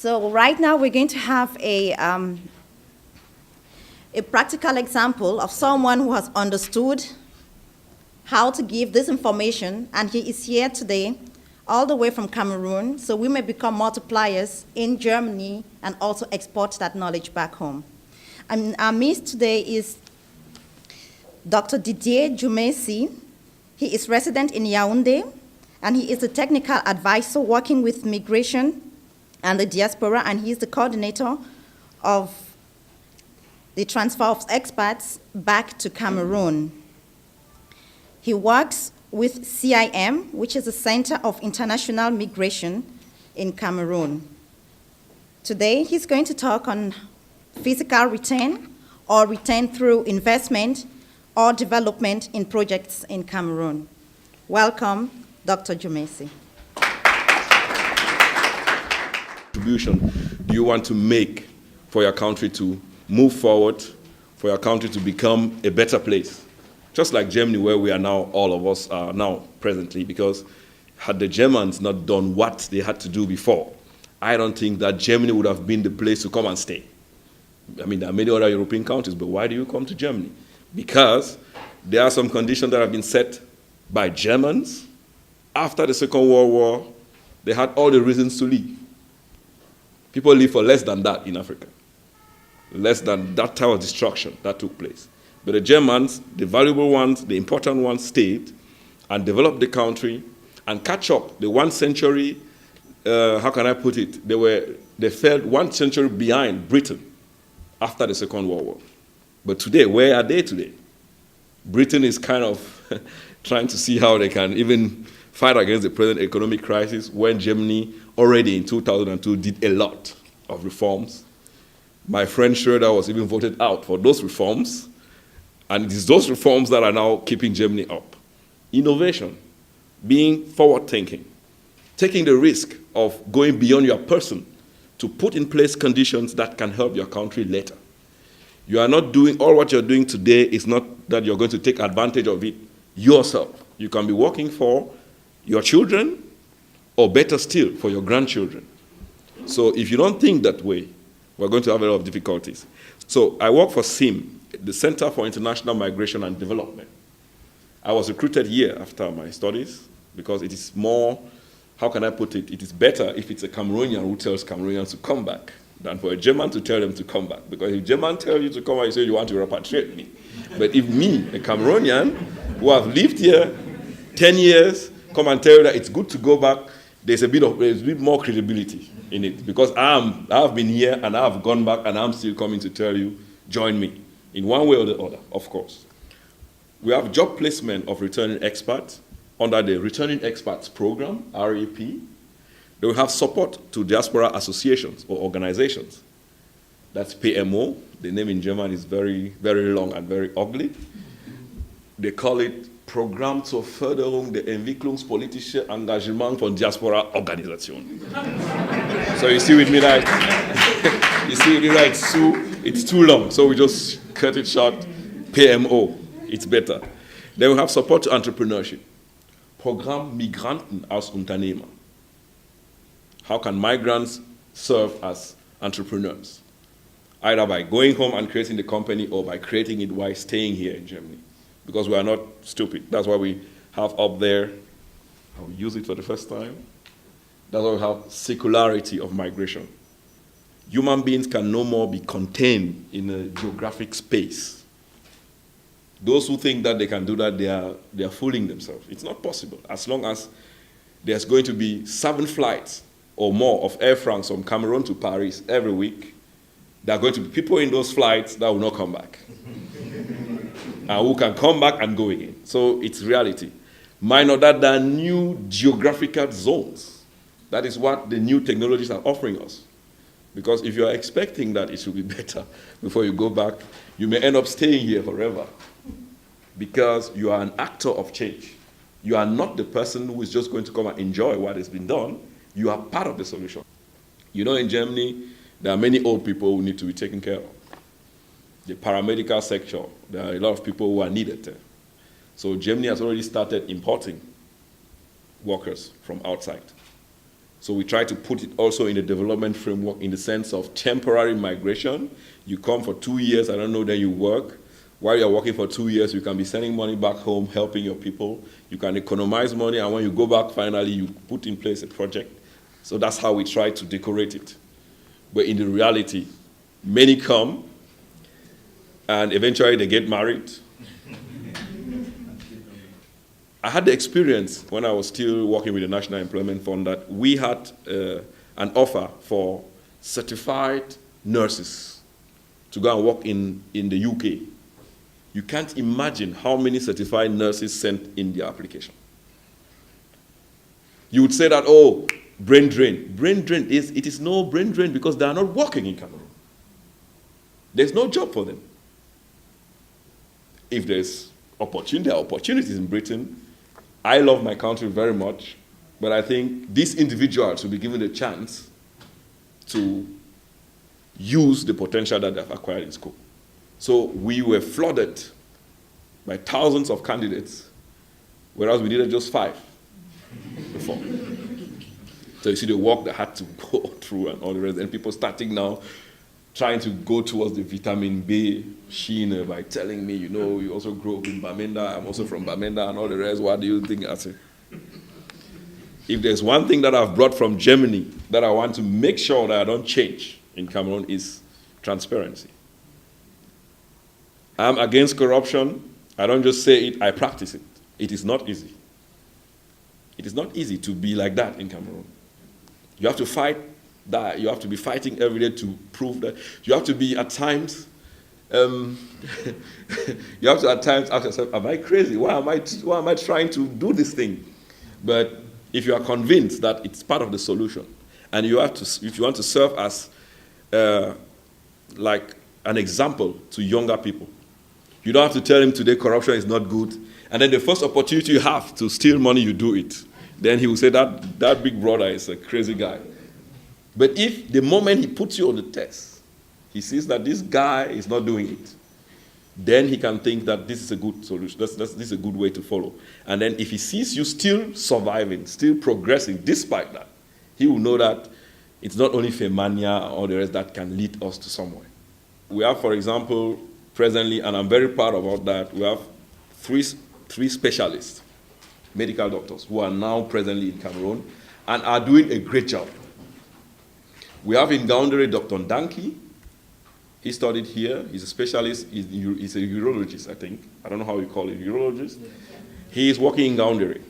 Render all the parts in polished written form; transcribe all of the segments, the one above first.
So right now we're going to have a practical example of someone who has understood how to give this information, and he is here today all the way from Cameroon, so we may become multipliers in Germany and also export that knowledge back home. And our midst today is Dr. Didier Djoumessi. He is resident in Yaounde, and he is a technical advisor working with migration and the diaspora, and he is the coordinator of the transfer of expats back to Cameroon. He works with CIM, which is the Center of International Migration in Cameroon. Today, he's going to talk on physical return or return through investment or development in projects in Cameroon. Welcome, Dr. Djoumessi. Contribution do you want to make for your country to move forward, for your country to become a better place? Just like Germany, where we are now, all of us are now presently, because had the Germans not done what they had to do before, I don't think that Germany would have been the place to come and stay. I mean, there are many other European countries, but why do you come to Germany? Because there are some conditions that have been set by Germans. After the Second World War, they had all the reasons to leave. People live for less than that in Africa. Less than that type of destruction that took place. But the Germans, the valuable ones, the important ones, stayed and developed the country and catch up the 1 century, how can I put it? They fell 1 century behind Britain after the Second World War. But today, where are they today? Britain is kind of trying to see how they can even fight against the present economic crisis, when Germany already in 2002 did a lot of reforms. My friend Schroeder was even voted out for those reforms. And it is those reforms that are now keeping Germany up. Innovation, being forward-thinking, taking the risk of going beyond your person to put in place conditions that can help your country later. You are not doing, all what you're doing today is not that you're going to take advantage of it yourself. You can be working for your children, or better still, for your grandchildren. So if you don't think that way, we're going to have a lot of difficulties. So I work for CIM, the Center for International Migration and Development. I was recruited here after my studies because it is more, how can I put it? It is better if it's a Cameroonian who tells Cameroonians to come back than for a German to tell them to come back. Because if German tell you to come back, you say you want to repatriate me. But if me, a Cameroonian, who have lived here 10 years, come and tell you that it's good to go back, there's a bit more credibility in it. Because I have been here and I have gone back and I'm still coming to tell you, join me. In one way or the other, of course. We have job placement of returning expats under the Returning Expats Program, REP. They will have support to diaspora associations or organizations. That's PMO. The name in German is very, very long and very ugly. They call it Programm zur Förderung der Entwicklungspolitische Engagement von Diaspora-Organisationen. So you see with me that, it's too long, so we just cut it short, PMO, it's better. Then we have support to entrepreneurship. Programm Migranten als Unternehmer. How can migrants serve as entrepreneurs? Either by going home and creating the company or by creating it while staying here in Germany. Because we are not stupid. That's why we have up there, I'll use it for the first time. That's why we have circularity of migration. Human beings can no more be contained in a geographic space. Those who think that they can do that, they are fooling themselves. It's not possible. As long as there's going to be 7 flights or more of Air France from Cameroon to Paris every week, there are going to be people in those flights that will not come back. And who can come back and go again. So it's reality. Minor that there are new geographical zones. That is what the new technologies are offering us. Because if you are expecting that it should be better before you go back, you may end up staying here forever. Because you are an actor of change. You are not the person who is just going to come and enjoy what has been done. You are part of the solution. You know, in Germany, there are many old people who need to be taken care of. The paramedical sector, there are a lot of people who are needed there. So Germany has already started importing workers from outside. So we try to put it also in the development framework in the sense of temporary migration. You come for 2 years, I don't know, then you work. While you're working for 2 years, you can be sending money back home, helping your people. You can economize money, and when you go back, finally, you put in place a project. So that's how we try to decorate it. But in the reality, many come, and eventually they get married. I had the experience when I was still working with the National Employment Fund that we had an offer for certified nurses to go and work in the UK. You can't imagine how many certified nurses sent in their application. You would say that, oh, brain drain. Brain drain it is no brain drain because they are not working in Cameroon. There's no job for them. If there's opportunity, there are opportunities in Britain. I love my country very much, but I think these individuals will be given a chance to use the potential that they've acquired in school. So we were flooded by thousands of candidates, whereas we needed just 5 before. So you see the work that had to go through and all the rest, and people starting now trying to go towards the vitamin B sheen by telling me, you know, you also grew up in Bamenda, I'm also from Bamenda and all the rest. What do you think? I said, if there's one thing that I've brought from Germany that I want to make sure that I don't change in Cameroon is transparency. I'm against corruption. I don't just say it, I practice it. It is not easy. It is not easy to be like that in Cameroon. You have to fight that. You have to be fighting every day to prove that. You have to be at times, you have to at times ask yourself, am I crazy? Why am I trying to do this thing? But if you are convinced that it's part of the solution, and you have to, if you want to serve as like an example to younger people, you don't have to tell them today corruption is not good, and then the first opportunity you have to steal money, you do it. Then he will say that big brother is a crazy guy. But if the moment he puts you on the test, he sees that this guy is not doing it, then he can think that this is a good solution, this is a good way to follow. And then if he sees you still surviving, still progressing despite that, he will know that it's not only Femania or the rest that can lead us to somewhere. We have, for example, presently, and I'm very proud about that, we have three specialists, medical doctors, who are now presently in Cameroon and are doing a great job. We have in Yaounde Dr. Ndanki. He studied here. He's a specialist. He's a urologist, I think. I don't know how you call it, urologist. Yeah. He is working in Yaounde.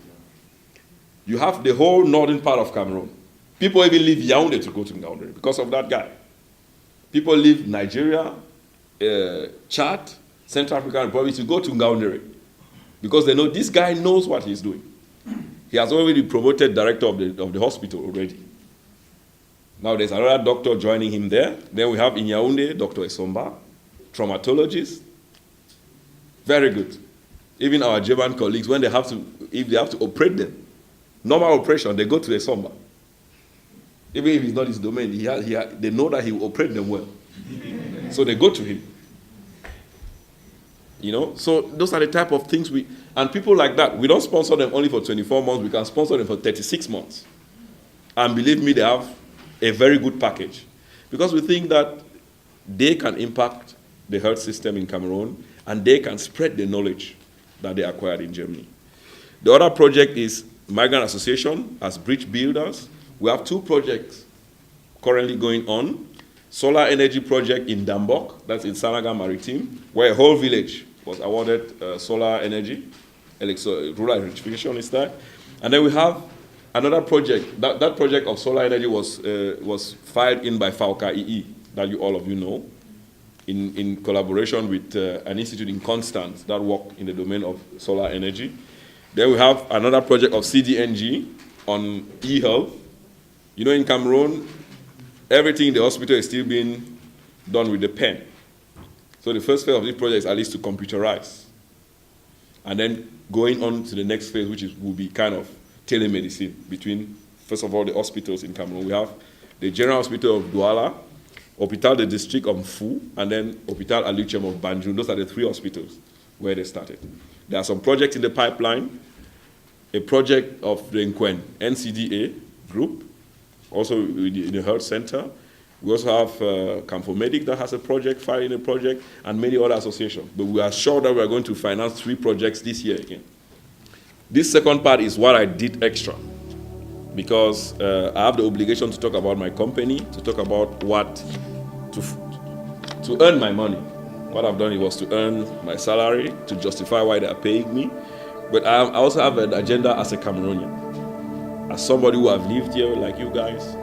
You have the whole northern part of Cameroon. People even leave Yaounde to go to Yaounde because of that guy. People leave Nigeria, Chad, Central African Republic to go to Yaounde because they know this guy knows what he's doing. He has already promoted director of the hospital already. Now there's another doctor joining him there. Then we have in Yaounde, Dr. Esomba, traumatologist. Very good. Even our German colleagues, when they have to, if they have to operate them, normal operation, they go to Esomba. Even if it's not his domain, they know that he will operate them well. So they go to him. You know, so those are the type of things and people like that, we don't sponsor them only for 24 months, we can sponsor them for 36 months. And believe me, they have a very good package, because we think that they can impact the health system in Cameroon and they can spread the knowledge that they acquired in Germany. The other project is Migrant Association as bridge builders. We have 2 projects currently going on. Solar energy project in Dambok, that's in Sanaga Maritime, where a whole village was awarded solar energy, rural electrification is that. And then we have another project. That project of solar energy was filed in by FAUCA EE, that all of you know, in collaboration with an institute in Constance that work in the domain of solar energy. Then we have another project of CDNG on e-health. You know, in Cameroon, everything in the hospital is still being done with the pen. So the first phase of this project is at least to computerize. And then going on to the next phase, which will be kind of telemedicine between, first of all, the hospitals in Cameroon. We have the General Hospital of Douala, Hôpital de District of Mfou, and then Hôpital Aluchem of Banjul. Those are the 3 hospitals where they started. There are some projects in the pipeline, a project of the NCDA group, also in the health center. We also have Cameroon.Medic that has a project, filing a project, and many other associations. But we are sure that we are going to finance 3 projects this year again. This second part is what I did extra, because I have the obligation to talk about my company, to talk about what, to earn my money. What I've done was to earn my salary, to justify why they are paying me. But I also have an agenda as a Cameroonian, as somebody who have lived here like you guys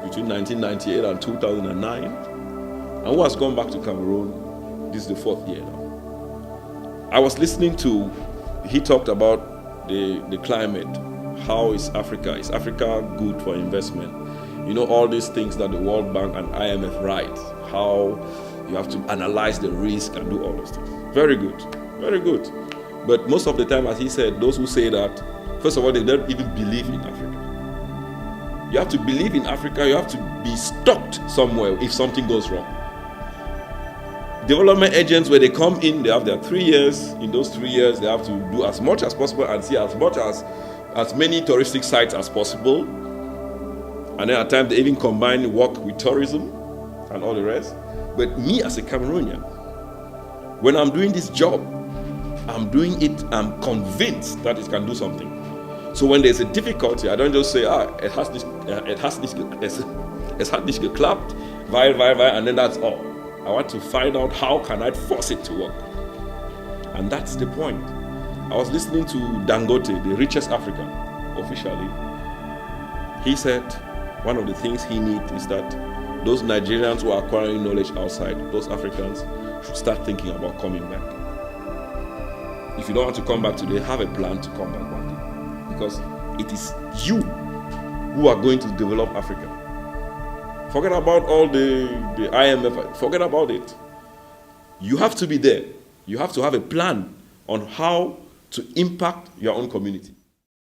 between 1998 and 2009, and who has gone back to Cameroon. This is the 4th year now. I was listening to, he talked about the climate. How is Africa? Is Africa good for investment? You know, all these things that the World Bank and IMF write, how you have to analyze the risk and do all those things. Very good, very good. But most of the time, as he said, those who say that, first of all, they don't even believe in Africa. You have to believe in Africa, you have to be stocked somewhere if something goes wrong. Development agents, when they come in, they have their 3 years. In those 3 years, they have to do as much as possible and see as many touristic sites as possible. And then at times, they even combine work with tourism and all the rest. But me as a Cameroonian, when I'm doing this job, I'm doing it, I'm convinced that it can do something. So when there's a difficulty, I don't just say, it has this geklappt, weil, and then that's all. I want to find out how can I force it to work. And that's the point. I was listening to Dangote, the richest African, officially. He said one of the things he needs is that those Nigerians who are acquiring knowledge outside, those Africans, should start thinking about coming back. If you don't want to come back today, have a plan to come back one day. Because it is you who are going to develop Africa. Forget about all the IMF, forget about it. You have to be there. You have to have a plan on how to impact your own community.